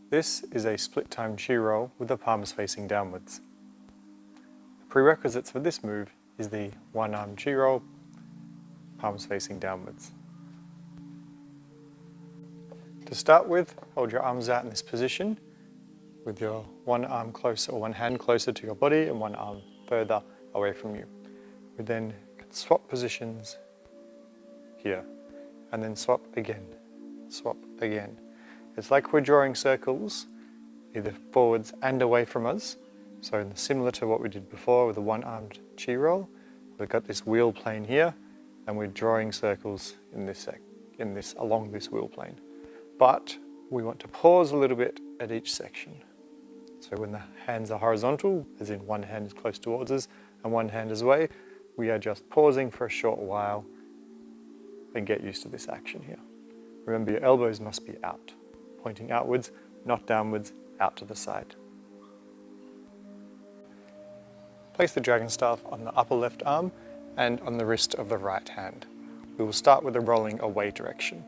This is a split time chi roll with the palms facing downwards. The prerequisites for this move is the one arm chi roll, palms facing downwards. To start with, hold your arms out in this position with your one arm closer or one hand closer to your body and one arm further away from you. We then swap positions here and then swap again, swap again. It's like we're drawing circles either forwards and away from us. So similar to what we did before with the one-armed chi roll, we've got this wheel plane here and we're drawing circles in this along this wheel plane. But we want to pause a little bit at each section. So when the hands are horizontal, as in one hand is close towards us and one hand is away, we are just pausing for a short while and get used to this action here. Remember, your elbows must be out, pointing outwards, not downwards, out to the side. Place the dragon staff on the upper left arm and on the wrist of the right hand. We will start with the rolling away direction.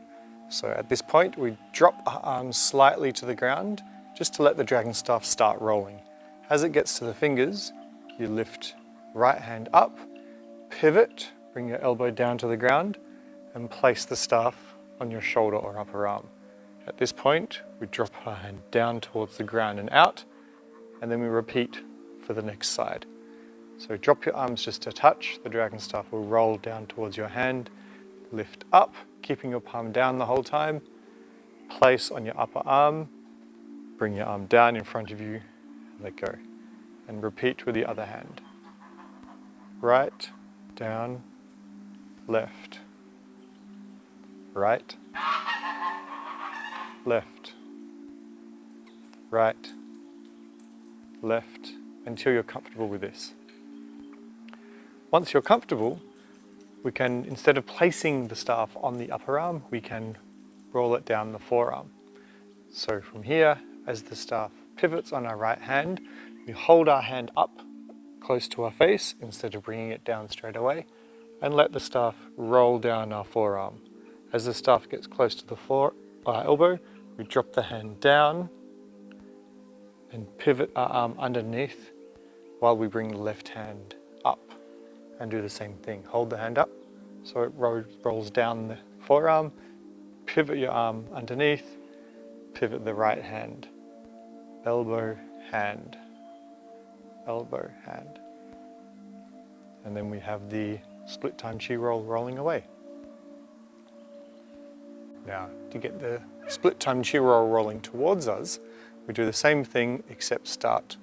So at this point, we drop our arms slightly to the ground just to let the dragon staff start rolling. As it gets to the fingers, you lift right hand up, pivot, bring your elbow down to the ground, and place the staff on your shoulder or upper arm. At this point, we drop our hand down towards the ground and out, and then we repeat for the next side. So drop your arms just a touch, the dragon staff will roll down towards your hand, lift up, keeping your palm down the whole time, place on your upper arm, bring your arm down in front of you, let go, and repeat with the other hand. Right, down, left, right, left, right, left, until you're comfortable with this. Once you're comfortable, we can, instead of placing the staff on the upper arm, we can roll it down the forearm. So from here, as the staff pivots on our right hand, we hold our hand up close to our face instead of bringing it down straight away, and let the staff roll down our forearm. As the staff gets close to the elbow, we drop the hand down and pivot our arm underneath while we bring the left hand up, and do the same thing. Hold the hand up so it rolls down the forearm, pivot your arm underneath, pivot the right hand, elbow, hand, elbow, hand. And then we have the split time chi roll rolling away. Now, to get the split time chi roll rolling towards us, we do the same thing except start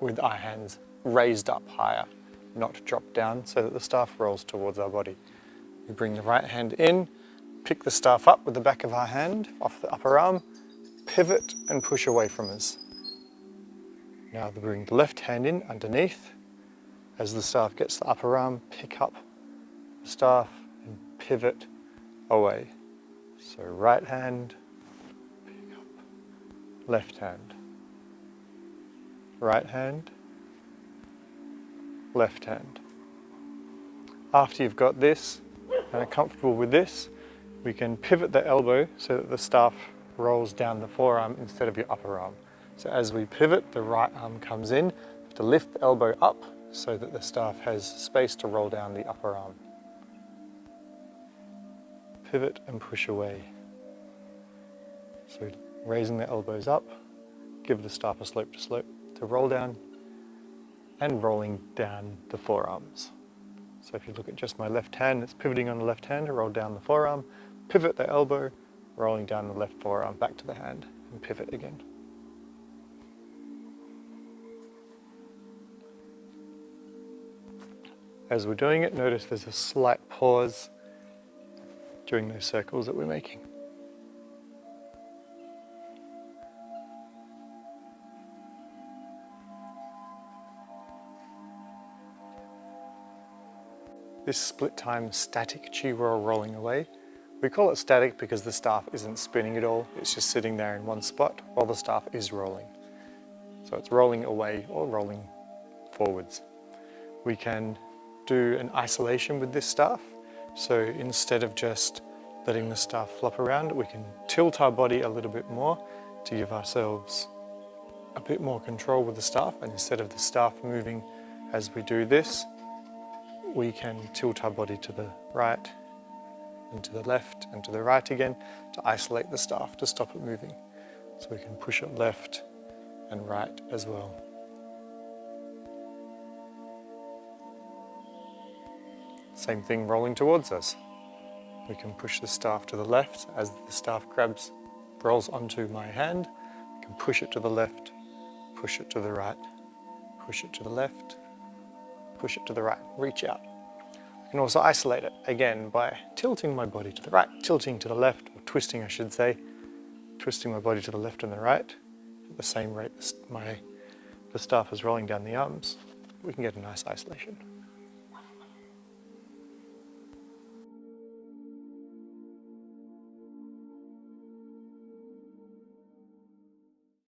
with our hands raised up higher, not dropped down, so that the staff rolls towards our body. We bring the right hand in, pick the staff up with the back of our hand off the upper arm, pivot and push away from us. Now we bring the left hand in underneath. As the staff gets the upper arm, pick up the staff and pivot away. So right hand, pick up, left hand, right hand, left hand. After you've got this and are comfortable with this, we can pivot the elbow so that the staff rolls down the forearm instead of your upper arm. So as we pivot, the right arm comes in. You have to lift the elbow up so that the staff has space to roll down the upper arm. Pivot and push away. So raising the elbows up, give the staff a slope to roll down, and rolling down the forearms. So if you look at just my left hand, it's pivoting on the left hand to roll down the forearm, pivot the elbow, rolling down the left forearm back to the hand, and pivot again. As we're doing it, notice there's a slight pause during those circles that we're making. This split time static chi roll rolling away, we call it static because the staff isn't spinning at all, it's just sitting there in one spot while the staff is rolling. So it's rolling away or rolling forwards. We can do an isolation with this staff. So instead of just letting the staff flop around, we can tilt our body a little bit more to give ourselves a bit more control with the staff, and instead of the staff moving as we do this, we can tilt our body to the right and to the left and to the right again to isolate the staff, to stop it moving. So we can push it left and right as well. Same thing rolling towards us. We can push the staff to the left as the staff rolls onto my hand. I can push it to the left, push it to the right, push it to the left, push it to the right, reach out. I can also isolate it again by tilting my body to the right, tilting to the left, or twisting I should say, twisting my body to the left and the right at the same rate the staff is rolling down the arms. We can get a nice isolation.